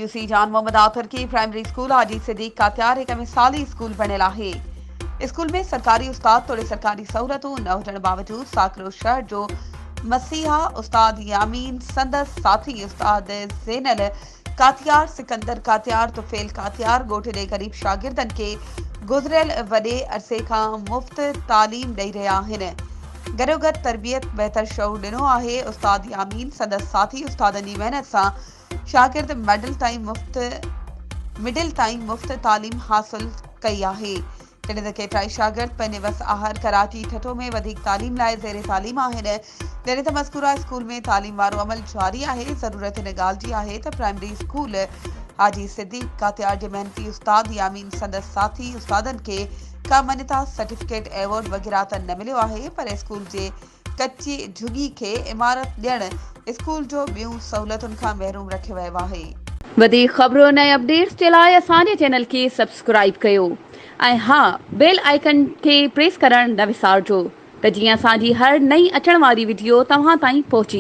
UC जान मोहम्मद आतर की प्राइमरी स्कूल हाजी सिद्दीक कात्यार एक मिसाली स्कूल बनेला है। स्कूल में सरकारी उस्ताद तोड़े सरकारी सहूलतों न हुजण बावजूद साकरो शहर जो मसीहा उस्ताद यामीन संदस साथी उस्ताद ज़ैनल कातियार सिकंदर कातियार तुफेल कातियार गोठे दे गरीब शागिर्दन के गुज़रियल वॾे अरसे खां मुफ्त तालीम ॾेई रहिया आहिनि। गॾोगॾु तरबियत बेहतर शऊर ॾिनो आहे। उस्ताद यामीन संदस साथी उस्तादनि जी महिनत सां शागिर्द मिडिल ताईं मुफ्त तालीम हासिल कई आहे। जॾहिं त केतिराई शागिर्द पंहिंजे वस आहर कराची ठठो में वधीक तालीम लाइ ज़ेरे तालीम आहिनि। जॾहिं त मज़कूरा स्कूल में तालीम वारो अमल जारी आहे। ज़रूरत हिन ॻाल्हि जी आहे त प्राइमरी स्कूल हाजी सिद्दीक कात्यार जे मेहनती उस्ताद यामीन संदस साथी उस्तादनि खे का मञता सर्टिफिकेट एवॉर्ड वग़ैरह त न मिलियो आहे, पर स्कूल जे कच्ची झुगी खे इमारत ॾियण स्कूल जो ॿियूं सहूलियतुनि खां महरूम रखियो वियो आहे। वधीक ख़बरुनि ऐं अपडेट्स जे लाइ असांजे चैनल खे सब्सक्राइब कयो ऐं हा, बेल आइकन खे प्रेस करणु न विसारिजो त जीअं असांजी हर नई अचण वारी वीडियो तव्हां ताईं पहुची